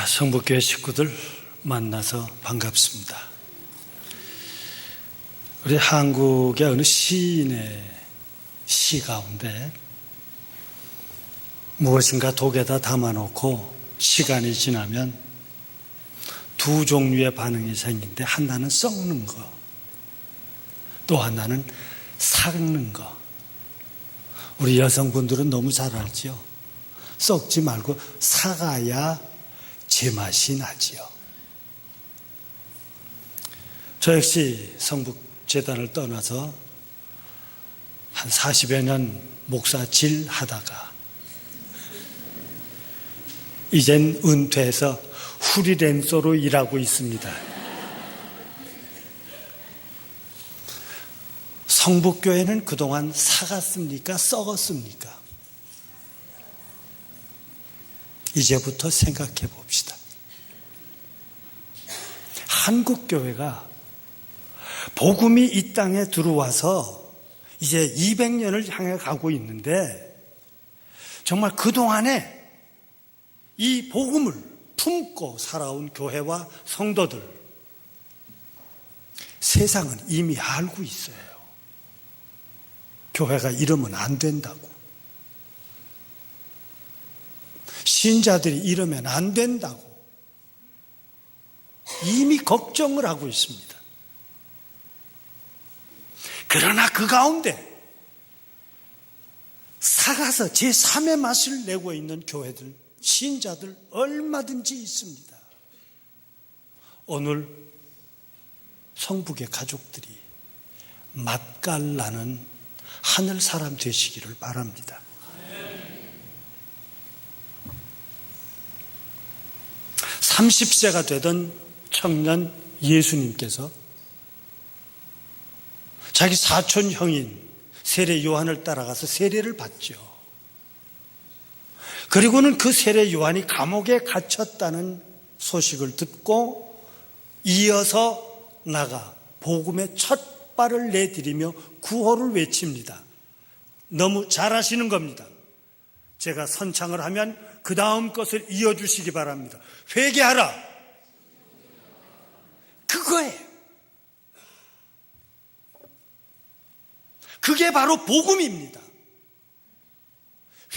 성북교회 식구들 만나서 반갑습니다. 우리 한국의 어느 시인의 시 가운데 무엇인가 독에다 담아놓고 시간이 지나면 두 종류의 반응이 생기는데, 하나는 썩는 거, 또 하나는 삭는 거. 우리 여성분들은 너무 잘 알지요. 썩지 말고 삭아야 제맛이 나지요. 저 역시 성북재단을 떠나서 한 40여 년 목사질 하다가 이젠 은퇴해서 프리랜서로 일하고 있습니다. 성북교회는 그동안 삭았습니까? 썩었습니까? 이제부터 생각해 봅시다. 한국교회가 복음이 이 땅에 들어와서 이제 200년을 향해 가고 있는데, 정말 그동안에 이 복음을 품고 살아온 교회와 성도들, 세상은 이미 알고 있어요. 교회가 이러면 안 된다고, 신자들이 이러면 안 된다고 이미 걱정을 하고 있습니다. 그러나 그 가운데 삭아서 제3의 맛을 내고 있는 교회들, 신자들 얼마든지 있습니다. 오늘 성북의 가족들이 맛깔나는 하늘 사람 되시기를 바랍니다. 30세가 되던 청년 예수님께서 자기 사촌 형인 세례 요한을 따라가서 세례를 받죠. 그리고는 그 세례 요한이 감옥에 갇혔다는 소식을 듣고 이어서 나가 복음의 첫 발을 내디디며 구호를 외칩니다. 너무 잘하시는 겁니다. 제가 선창을 하면 그 다음 것을 이어주시기 바랍니다. 회개하라. 그거예요. 그게 바로 복음입니다.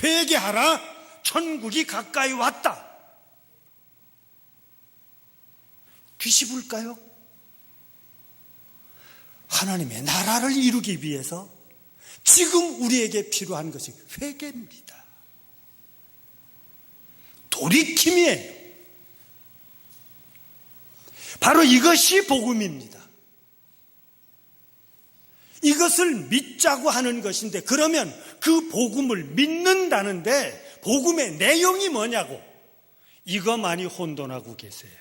회개하라. 천국이 가까이 왔다. 뒤집을까요? 하나님의 나라를 이루기 위해서 지금 우리에게 필요한 것이 회개입니다. 돌이킴이에요. 바로 이것이 복음입니다. 이것을 믿자고 하는 것인데, 그러면 그 복음을 믿는다는데 복음의 내용이 뭐냐고, 이거 많이 혼돈하고 계세요.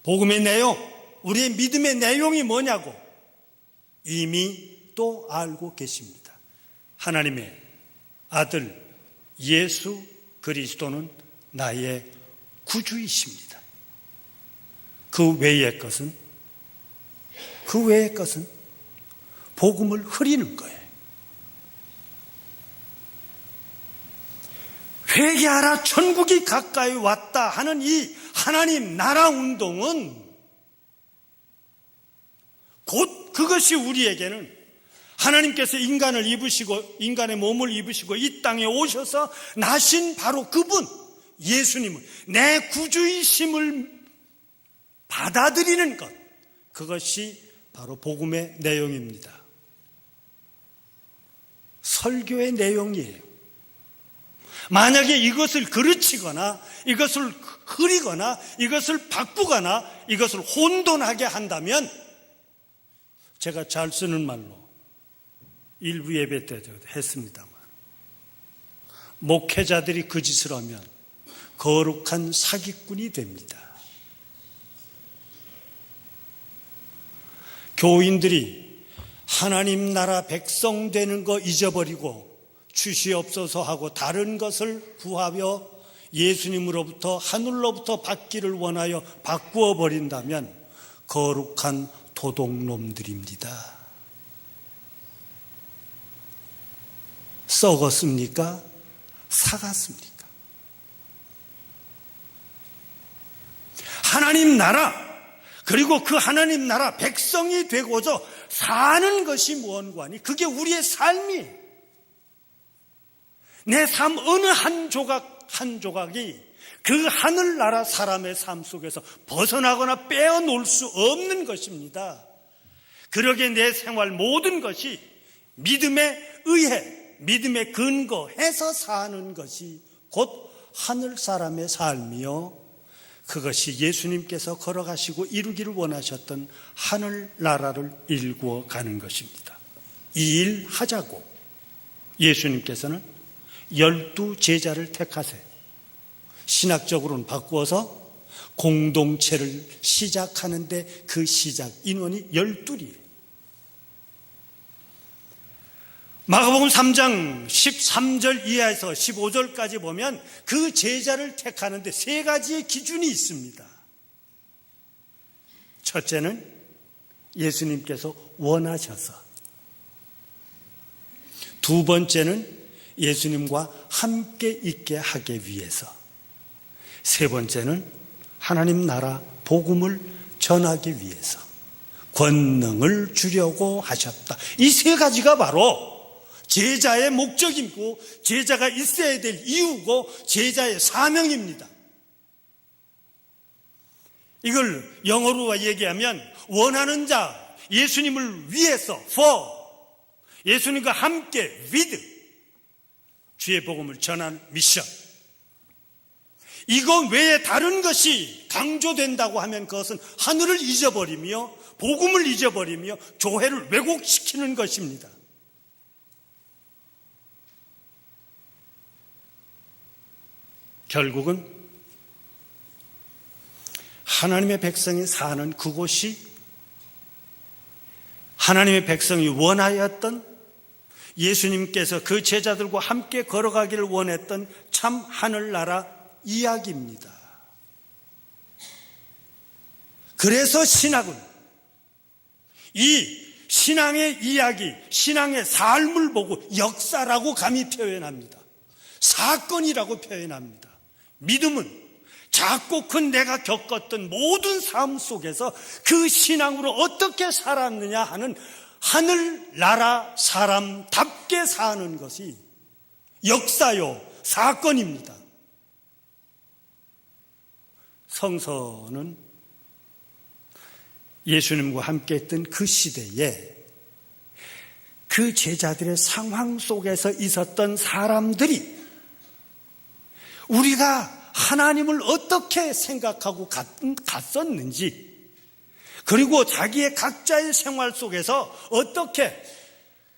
복음의 내용, 우리의 믿음의 내용이 뭐냐고 이미 또 알고 계십니다. 하나님의 아들 예수 그리스도는 나의 구주이십니다. 그 외의 것은 복음을 흐리는 거예요. 회개하라, 천국이 가까이 왔다 하는 이 하나님 나라 운동은 곧 그것이 우리에게는 하나님께서 인간을 입으시고 인간의 몸을 입으시고 이 땅에 오셔서 나신 바로 그분 예수님을 내 구주이심을 받아들이는 것, 그것이 바로 복음의 내용입니다. 설교의 내용이에요. 만약에 이것을 그르치거나 이것을 흐리거나 이것을 바꾸거나 이것을 혼돈하게 한다면, 제가 잘 쓰는 말로 일부 예배 때도 했습니다만, 목회자들이 그 짓을 하면 거룩한 사기꾼이 됩니다. 교인들이 하나님 나라 백성 되는 거 잊어버리고 주시옵소서 하고 다른 것을 구하며 예수님으로부터 하늘로부터 받기를 원하여 바꾸어 버린다면 거룩한 도둑놈들입니다. 썩었습니까? 삭았습니까? 하나님 나라, 그리고 그 하나님 나라 백성이 되고자 사는 것이 무언가니 그게 우리의 삶이에요. 내 삶 어느 한 조각 한 조각이 그 하늘나라 사람의 삶 속에서 벗어나거나 빼어놓을 수 없는 것입니다. 그러기에 내 생활 모든 것이 믿음에 의해 믿음에 근거해서 사는 것이 곧 하늘 사람의 삶이요, 그것이 예수님께서 걸어가시고 이루기를 원하셨던 하늘나라를 일구어 가는 것입니다. 이 일 하자고 예수님께서는 12 제자를 택하세요. 신학적으로는 바꾸어서 공동체를 시작하는데 그 시작 인원이 12이에요. 마가복음 3장 13절 이하에서 15절까지 보면 그 제자를 택하는데 3가지의 기준이 있습니다. 첫째는 예수님께서 원하셔서, 두 번째는 예수님과 함께 있게 하기 위해서, 세 번째는 하나님 나라 복음을 전하기 위해서 권능을 주려고 하셨다. 이 3가지가 바로 제자의 목적이고 제자가 있어야 될 이유고 제자의 사명입니다. 이걸 영어로 얘기하면 원하는 자, 예수님을 위해서 for, 예수님과 함께 with, 주의 복음을 전하는 미션. 이거 외에 다른 것이 강조된다고 하면 그것은 하늘을 잊어버리며 복음을 잊어버리며 교회를 왜곡시키는 것입니다. 결국은 하나님의 백성이 사는 그곳이 하나님의 백성이 원하였던, 예수님께서 그 제자들과 함께 걸어가기를 원했던 참 하늘나라 이야기입니다. 그래서 신학은 이 신앙의 이야기, 신앙의 삶을 보고 역사라고 감히 표현합니다. 사건이라고 표현합니다. 믿음은 작고 큰 내가 겪었던 모든 삶 속에서 그 신앙으로 어떻게 살았느냐 하는 하늘나라 사람답게 사는 것이 역사요, 사건입니다. 성서는 예수님과 함께 했던 그 시대에 그 제자들의 상황 속에서 있었던 사람들이 우리가 하나님을 어떻게 생각하고 갔었는지, 그리고 자기의 각자의 생활 속에서 어떻게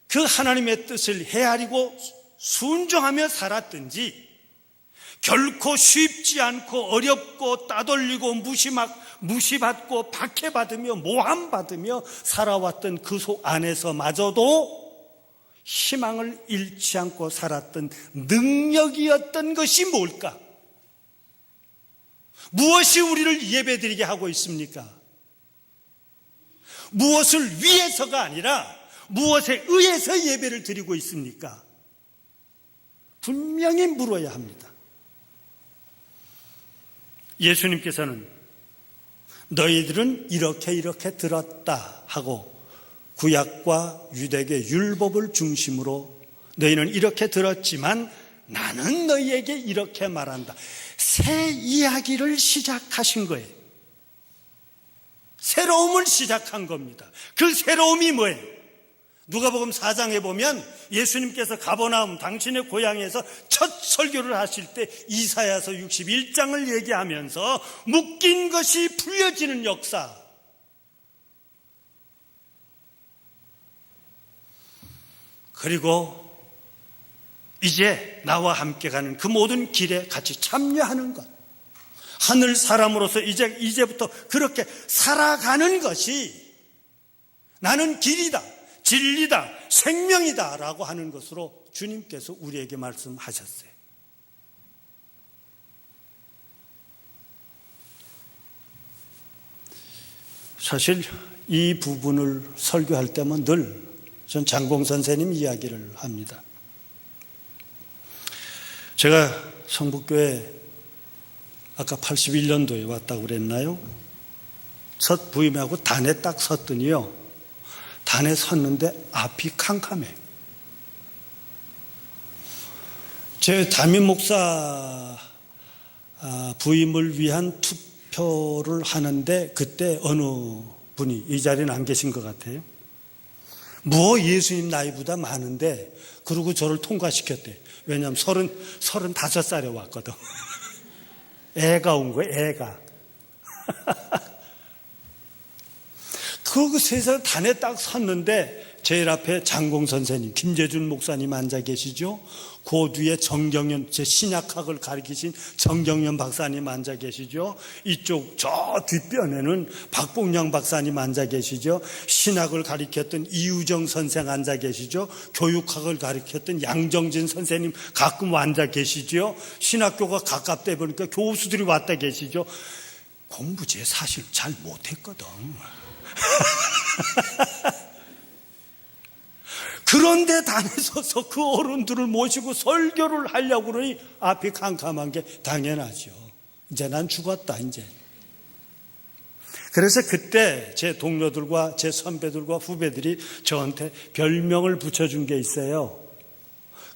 그 하나님의 뜻을 헤아리고 순종하며 살았든지, 결코 쉽지 않고 어렵고 따돌리고 무시받고 박해받으며 모함받으며 살아왔던 그 속 안에서마저도 희망을 잃지 않고 살았던 능력이었던 것이 뭘까? 무엇이 우리를 예배드리게 하고 있습니까? 무엇을 위해서가 아니라 무엇에 의해서 예배를 드리고 있습니까? 분명히 물어야 합니다. 예수님께서는 너희들은 이렇게 들었다 하고 구약과 유대계 율법을 중심으로 너희는 이렇게 들었지만 나는 너희에게 이렇게 말한다. 새 이야기를 시작하신 거예요. 새로움을 시작한 겁니다. 그 새로움이 뭐예요? 누가복음 4장에 보면 예수님께서 가버나움 당신의 고향에서 첫 설교를 하실 때 이사야서 61장을 얘기하면서 묶인 것이 풀려지는 역사, 그리고 이제 나와 함께 가는 그 모든 길에 같이 참여하는 것, 하늘 사람으로서 이제부터 그렇게 살아가는 것이 나는 길이다, 진리다, 생명이다 라고 하는 것으로 주님께서 우리에게 말씀하셨어요. 사실 이 부분을 설교할 때면 늘 전 장공 선생님 이야기를 합니다. 제가 성북교회 아까 81년도에 왔다고 그랬나요? 첫 부임하고 단에 딱 섰더니요, 단에 섰는데 앞이 캄캄해. 제 담임 목사 부임을 위한 투표를 하는데 그때 어느 분이, 이 자리는 안 계신 것 같아요, 뭐 예수님 나이보다 많은데 그러고 저를 통과시켰대. 왜냐하면 35살에 왔거든. 애가 온 거예요, 애가. 그러고 세상 단에 딱 섰는데 제일 앞에 장공 선생님, 김재준 목사님 앉아 계시죠. 그 뒤에 정경련, 제 신약학을 가르치신 정경련 박사님 앉아 계시죠. 이쪽 저 뒷변에는 박봉량 박사님 앉아 계시죠. 신학을 가르쳤던 이우정 선생 앉아 계시죠. 교육학을 가르쳤던 양정진 선생님 가끔 앉아 계시죠. 신학교가 가깝다 보니까 교수들이 왔다 계시죠. 공부 제 사실 잘 못했거든. 그런데 단에 서서 그 어른들을 모시고 설교를 하려고 그러니 앞이 캄캄한 게 당연하죠. 이제 난 죽었다, 이제. 그래서 그때 제 동료들과 제 선배들과 후배들이 저한테 별명을 붙여준 게 있어요.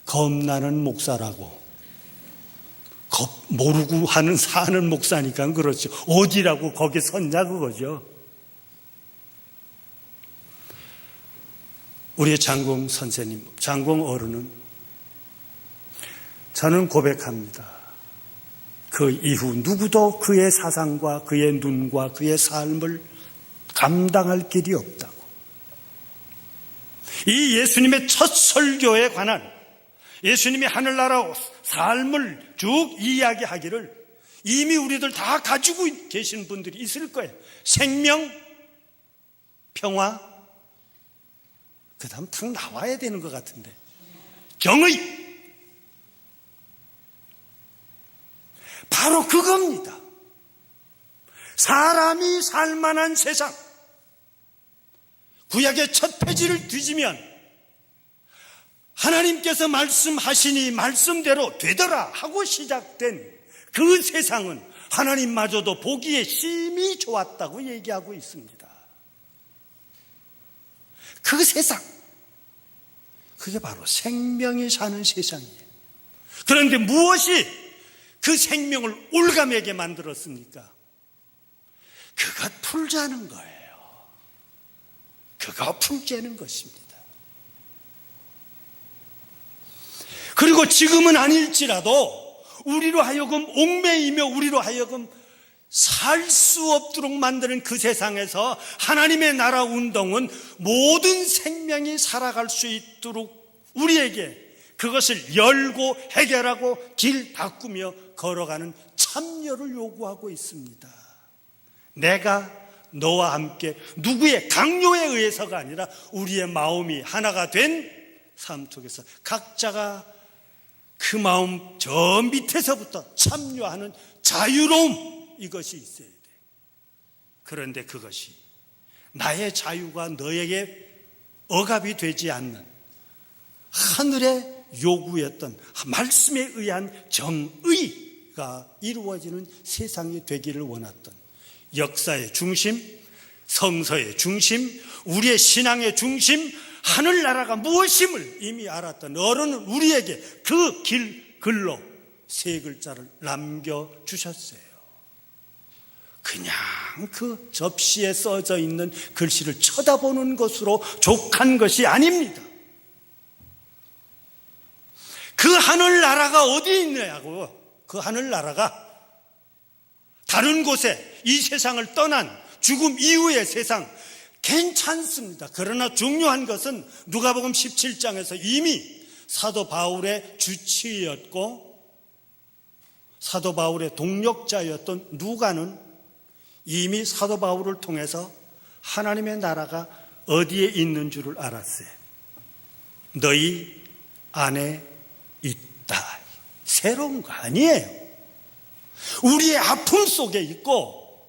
겁나는 목사라고. 모르고 사는 목사니까 그렇죠. 어디라고 거기 섰냐 그거죠. 우리의 장공 선생님, 장공 어른은, 저는 고백합니다. 그 이후 누구도 그의 사상과 그의 눈과 그의 삶을 감당할 길이 없다고. 이 예수님의 첫 설교에 관한, 예수님이 하늘나라 삶을 쭉 이야기하기를 이미 우리들 다 가지고 계신 분들이 있을 거예요. 생명, 평화, 그 다음 탁 나와야 되는 것 같은데, 경의. 바로 그겁니다. 사람이 살만한 세상. 구약의 첫 페이지를 뒤지면 하나님께서 말씀하시니 말씀대로 되더라 하고 시작된 그 세상은 하나님마저도 보기에 심히 좋았다고 얘기하고 있습니다. 그 세상, 그게 바로 생명이 사는 세상이에요. 그런데 무엇이 그 생명을 올가매게 만들었습니까? 그가 풀자는 거예요. 그가 풀자는 것입니다. 그리고 지금은 아닐지라도 우리로 하여금 얽매이며 우리로 하여금 살 수 없도록 만드는 그 세상에서 하나님의 나라 운동은 모든 생명이 살아갈 수 있도록 우리에게 그것을 열고 해결하고 길 바꾸며 걸어가는 참여를 요구하고 있습니다. 내가 너와 함께 누구의 강요에 의해서가 아니라 우리의 마음이 하나가 된 삶 속에서 각자가 그 마음 저 밑에서부터 참여하는 자유로움, 이것이 있어야 돼. 그런데 그것이 나의 자유가 너에게 억압이 되지 않는 하늘의 요구였던 말씀에 의한 정의가 이루어지는 세상이 되기를 원했던, 역사의 중심, 성서의 중심, 우리의 신앙의 중심, 하늘나라가 무엇임을 이미 알았던 어른은 우리에게 그 글로 세 글자를 남겨주셨어요. 그냥 그 접시에 써져 있는 글씨를 쳐다보는 것으로 족한 것이 아닙니다. 그 하늘나라가 어디 있느냐고. 그 하늘나라가 다른 곳에, 이 세상을 떠난 죽음 이후의 세상, 괜찮습니다. 그러나 중요한 것은 누가복음 17장에서 이미 사도 바울의 주치의였고 사도 바울의 동력자였던 누가는 이미 사도 바울을 통해서 하나님의 나라가 어디에 있는 줄을 알았어요. 너희 안에 있다. 새로운 거 아니에요. 우리의 아픔 속에 있고,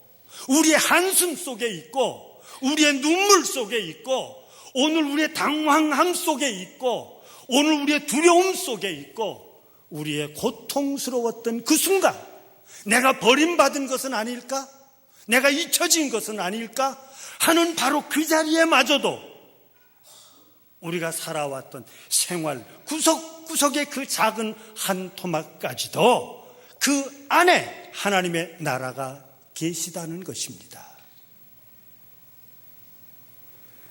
우리의 한숨 속에 있고, 우리의 눈물 속에 있고, 오늘 우리의 당황함 속에 있고, 오늘 우리의 두려움 속에 있고, 우리의 고통스러웠던 그 순간, 내가 버림받은 것은 아닐까? 내가 잊혀진 것은 아닐까? 하는 바로 그 자리에마저도 우리가 살아왔던 생활 구석구석의 그 작은 한 토막까지도 그 안에 하나님의 나라가 계시다는 것입니다.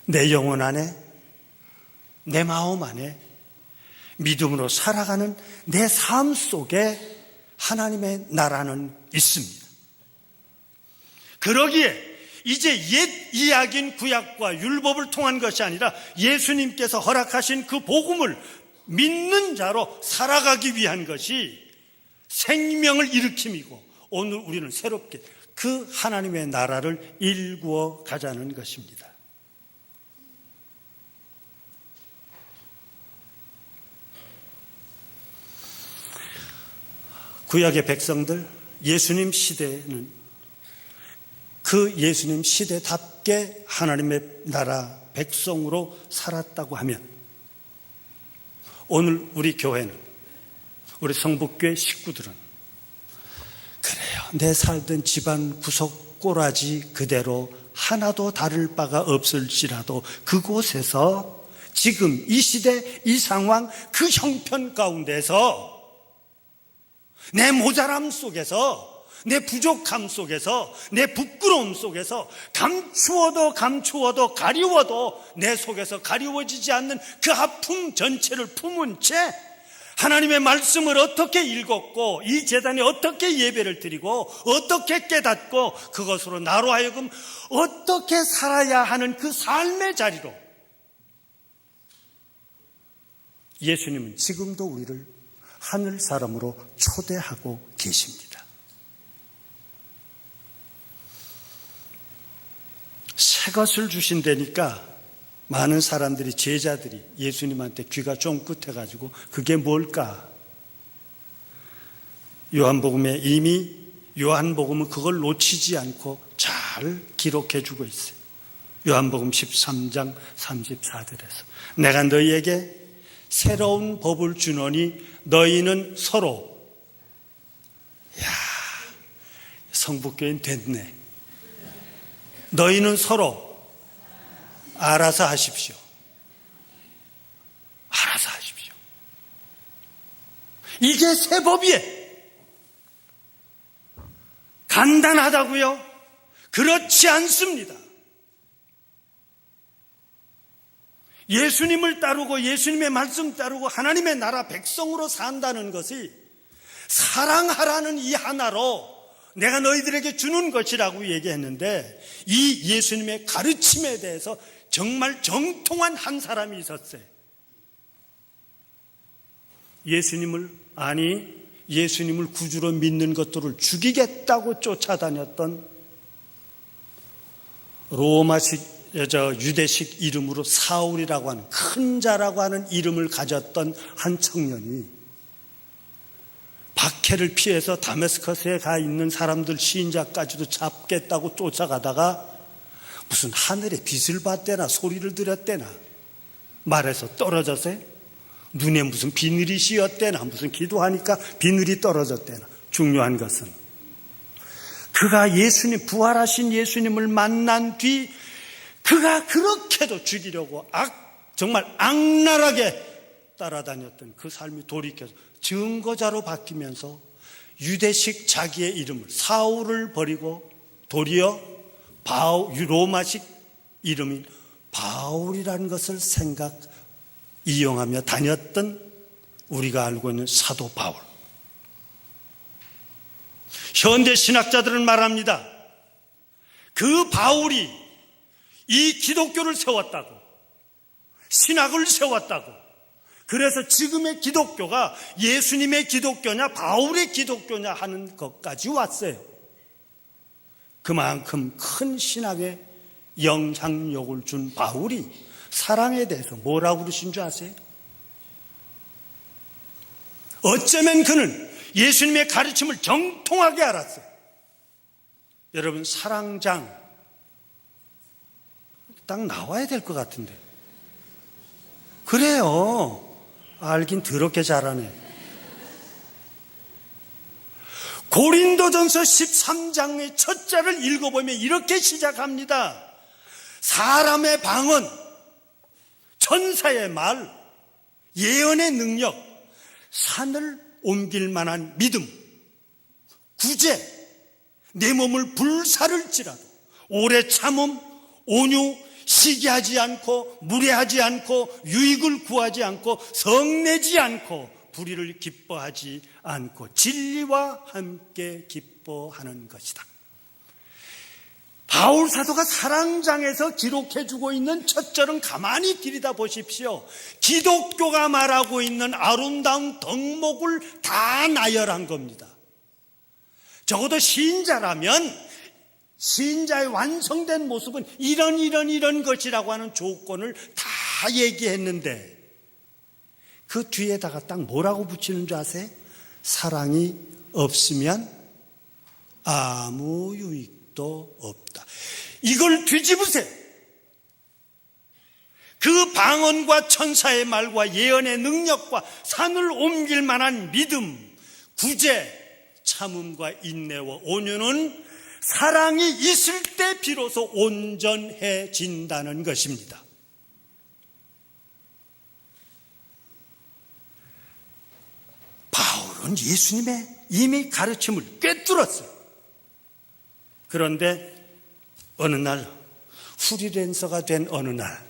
내 영혼 안에, 내 마음 안에 믿음으로 살아가는 내 삶 속에 하나님의 나라는 있습니다. 그러기에 이제 옛 이야기인 구약과 율법을 통한 것이 아니라 예수님께서 허락하신 그 복음을 믿는 자로 살아가기 위한 것이 생명을 일으킴이고, 오늘 우리는 새롭게 그 하나님의 나라를 일구어 가자는 것입니다. 구약의 백성들, 예수님 시대는 그 예수님 시대답게 하나님의 나라 백성으로 살았다고 하면, 오늘 우리 교회는, 우리 성북교회 식구들은 그래요, 내 살던 집안 구석 꼬라지 그대로 하나도 다를 바가 없을지라도 그곳에서 지금 이 시대 이 상황 그 형편 가운데서 내 모자람 속에서, 내 부족함 속에서, 내 부끄러움 속에서 감추어도 가리워도 내 속에서 가리워지지 않는 그 아픔 전체를 품은 채 하나님의 말씀을 어떻게 읽었고, 이 제단에 어떻게 예배를 드리고, 어떻게 깨닫고, 그것으로 나로 하여금 어떻게 살아야 하는 그 삶의 자리로 예수님은 지금도 우리를 하늘 사람으로 초대하고 계십니다. 새 것을 주신다니까 많은 사람들이, 제자들이 예수님한테 귀가 쫑긋해가지고 그게 뭘까? 요한복음에 이미 요한복음은 그걸 놓치지 않고 잘 기록해주고 있어요. 요한복음 13장 34절에서 내가 너희에게 새로운 법을 주노니 너희는 서로, 야, 성북교회는 됐네. 너희는 서로 알아서 하십시오. 알아서 하십시오. 이게 새 법이에요. 간단하다고요? 그렇지 않습니다. 예수님을 따르고 예수님의 말씀 따르고 하나님의 나라 백성으로 산다는 것이 사랑하라는 이 하나로 내가 너희들에게 주는 것이라고 얘기했는데, 이 예수님의 가르침에 대해서 정말 정통한 한 사람이 있었어요. 예수님을 구주로 믿는 것들을 죽이겠다고 쫓아다녔던 로마식 유대식 이름으로 사울이라고 하는, 큰 자라고 하는 이름을 가졌던 한 청년이 박해를 피해서 다메스커스에 가 있는 사람들, 시인자까지도 잡겠다고 쫓아가다가 무슨 하늘에 빛을 봤대나 소리를 들었대나 말해서 떨어졌어요. 눈에 무슨 비늘이 씌었대나 무슨 기도하니까 비늘이 떨어졌대나. 중요한 것은 그가 예수님, 부활하신 예수님을 만난 뒤 그가 그렇게도 죽이려고 정말 악랄하게 따라다녔던 그 삶이 돌이켜서 증거자로 바뀌면서 유대식 자기의 이름을, 사울을 버리고 도리어 로마식 이름인 바울이라는 것을 이용하며 다녔던 우리가 알고 있는 사도 바울. 현대 신학자들은 말합니다. 그 바울이 이 기독교를 세웠다고, 신학을 세웠다고. 그래서 지금의 기독교가 예수님의 기독교냐 바울의 기독교냐 하는 것까지 왔어요. 그만큼 큰 신학에 영향력을 준 바울이 사랑에 대해서 뭐라고 그러신 줄 아세요? 어쩌면 그는 예수님의 가르침을 정통하게 알았어요. 여러분, 사랑장 딱 나와야 될 것 같은데. 그래요. 알긴 더럽게 잘하네. 고린도전서 13장의 첫 절을 읽어보면 이렇게 시작합니다. 사람의 방언, 천사의 말, 예언의 능력, 산을 옮길 만한 믿음, 구제, 내 몸을 불사를지라도 오래 참음, 온유, 시기하지 않고 무례하지 않고 유익을 구하지 않고 성내지 않고 불의를 기뻐하지 않고 진리와 함께 기뻐하는 것이다. 바울 사도가 사랑장에서 기록해주고 있는 첫 절은 가만히 들여다보십시오. 기독교가 말하고 있는 아름다운 덕목을 다 나열한 겁니다. 적어도 신자라면 신자의 완성된 모습은 이런 것이라고 하는 조건을 다 얘기했는데 그 뒤에다가 딱 뭐라고 붙이는 줄 아세요? 사랑이 없으면 아무 유익도 없다. 이걸 뒤집으세요. 그 방언과 천사의 말과 예언의 능력과 산을 옮길 만한 믿음, 구제, 참음과 인내와 온유는 사랑이 있을 때 비로소 온전해진다는 것입니다. 바울은 예수님의 이미 가르침을 꿰뚫었어요. 그런데 어느 날 프리랜서가 된 어느 날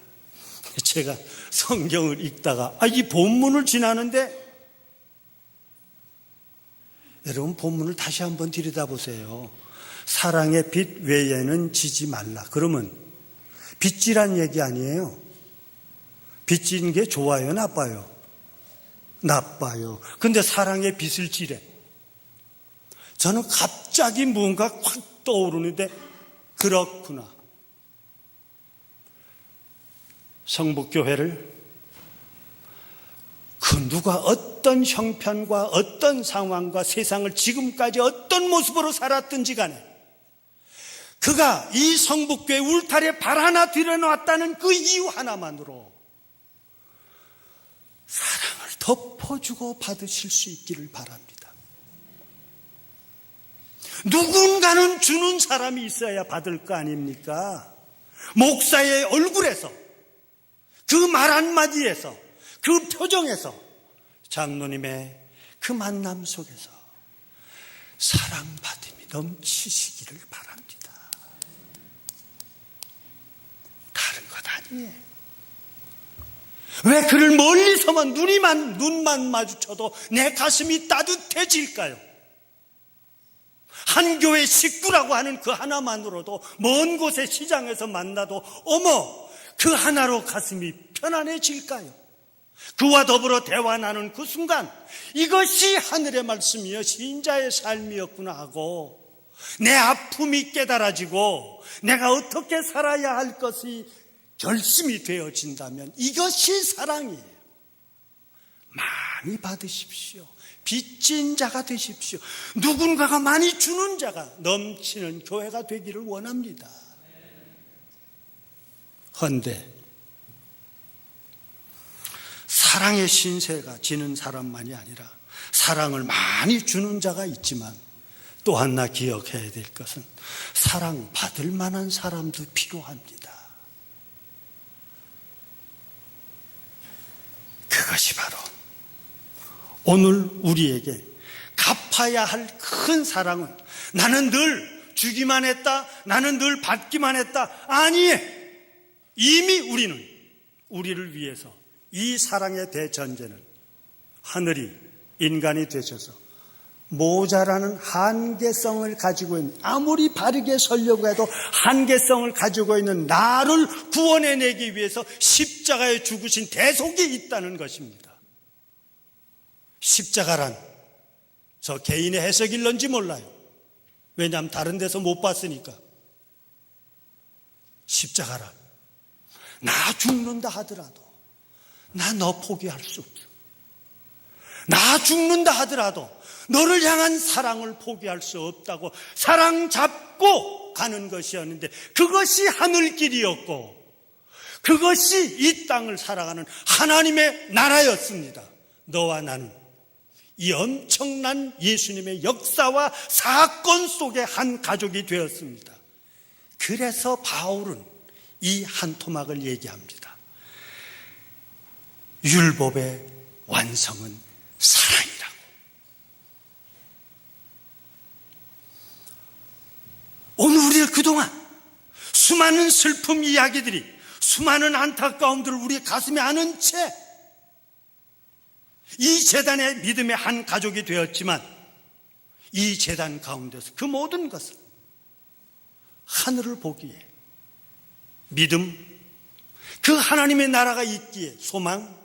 제가 성경을 읽다가 이 본문을 지나는데 여러분 본문을 다시 한번 들여다보세요. 사랑의 빛 외에는 지지 말라. 그러면 빚지란 얘기 아니에요. 빚지는 게 좋아요, 나빠요? 나빠요. 근데 사랑의 빛을 지래. 저는 갑자기 뭔가 확 떠오르는데 그렇구나. 성북교회를 그 누가 어떤 형편과 어떤 상황과 세상을 지금까지 어떤 모습으로 살았든지 간에 그가 이 성북교회 울타리에 발 하나 들여놨다는 그 이유 하나만으로 사랑을 덮어주고 받으실 수 있기를 바랍니다. 누군가는 주는 사람이 있어야 받을 거 아닙니까? 목사의 얼굴에서 그 말 한마디에서 그 표정에서 장로님의 그 만남 속에서 사랑받음이 넘치시기를 바랍니다. 다른 것 아니에요. 왜 그를 멀리서만 눈만 마주쳐도 내 가슴이 따뜻해질까요? 한 교회 식구라고 하는 그 하나만으로도 먼 곳의 시장에서 만나도 어머 그 하나로 가슴이 편안해질까요? 그와 더불어 대화 나눈 그 순간 이것이 하늘의 말씀이여 신자의 삶이었구나 하고 내 아픔이 깨달아지고 내가 어떻게 살아야 할 것이 결심이 되어진다면 이것이 사랑이에요. 많이 받으십시오. 빚진 자가 되십시오. 누군가가 많이 주는 자가 넘치는 교회가 되기를 원합니다. 헌데 사랑의 신세가 지는 사람만이 아니라 사랑을 많이 주는 자가 있지만 또 하나 기억해야 될 것은 사랑받을 만한 사람도 필요합니다. 그것이 바로 오늘 우리에게 갚아야 할 큰 사랑은 나는 늘 주기만 했다, 나는 늘 받기만 했다. 아니에요. 이미 우리는 우리를 위해서 이 사랑의 대전제는 하늘이 인간이 되셔서 모자라는 한계성을 가지고 있는, 아무리 바르게 살려고 해도 한계성을 가지고 있는 나를 구원해내기 위해서 십자가에 죽으신 대속이 있다는 것입니다. 십자가란 저 개인의 해석일런지 몰라요. 왜냐하면 다른 데서 못 봤으니까. 십자가란 나 죽는다 하더라도 나 너 포기할 수 없어. 나 죽는다 하더라도 너를 향한 사랑을 포기할 수 없다고 사랑 잡고 가는 것이었는데 그것이 하늘길이었고 그것이 이 땅을 살아가는 하나님의 나라였습니다. 너와 나는 이 엄청난 예수님의 역사와 사건 속의 한 가족이 되었습니다. 그래서 바울은 이 한 토막을 얘기합니다. 율법의 완성은 사랑이라고. 오늘 우리를 그동안 수많은 슬픔 이야기들이, 수많은 안타까움들을 우리 가슴에 안은 채 이 제단의 믿음의 한 가족이 되었지만, 이 제단 가운데서 그 모든 것은 하늘을 보기에 믿음, 그 하나님의 나라가 있기에 소망,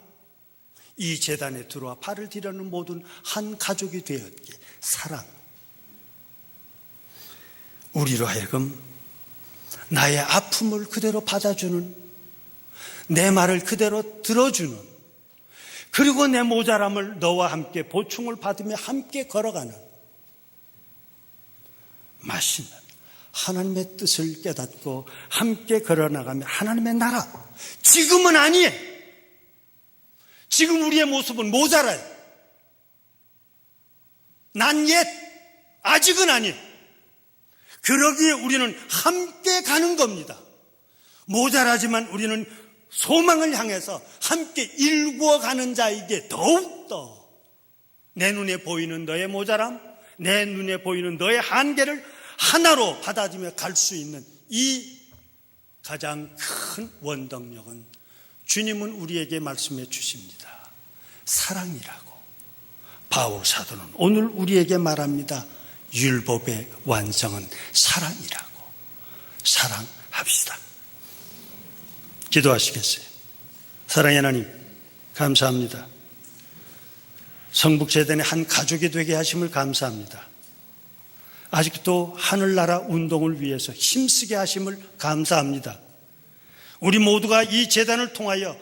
이 제단에 들어와 발을 디려는 모든 한 가족이 되었기에 사랑, 우리로 하여금 나의 아픔을 그대로 받아주는, 내 말을 그대로 들어주는, 그리고 내 모자람을 너와 함께 보충을 받으며 함께 걸어가는 맛있는 하나님의 뜻을 깨닫고 함께 걸어나가며 하나님의 나라, 지금은 아니에요. 지금 우리의 모습은 모자라요. 난 옛, 아직은 아니에요. 그러기에 우리는 함께 가는 겁니다. 모자라지만 우리는 소망을 향해서 함께 일구어가는 자에게 더욱더 내 눈에 보이는 너의 모자람, 내 눈에 보이는 너의 한계를 하나로 받아들이며 갈 수 있는 이 가장 큰 원동력은 주님은 우리에게 말씀해 주십니다. 사랑이라고. 바울 사도는 오늘 우리에게 말합니다. 율법의 완성은 사랑이라고. 사랑합시다. 기도하시겠어요? 사랑의 하나님, 감사합니다. 성북재단의 한 가족이 되게 하심을 감사합니다. 아직도 하늘나라 운동을 위해서 힘쓰게 하심을 감사합니다. 우리 모두가 이 재단을 통하여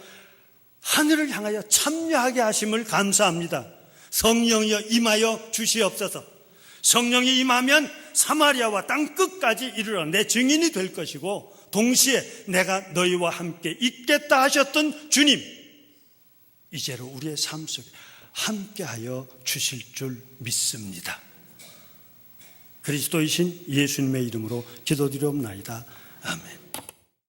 하늘을 향하여 참여하게 하심을 감사합니다. 성령이여 임하여 주시옵소서. 성령이 임하면 사마리아와 땅끝까지 이르러 내 증인이 될 것이고, 동시에 내가 너희와 함께 있겠다 하셨던 주님, 이제로 우리의 삶 속에 함께하여 주실 줄 믿습니다. 그리스도이신 예수님의 이름으로 기도드리옵나이다. 아멘.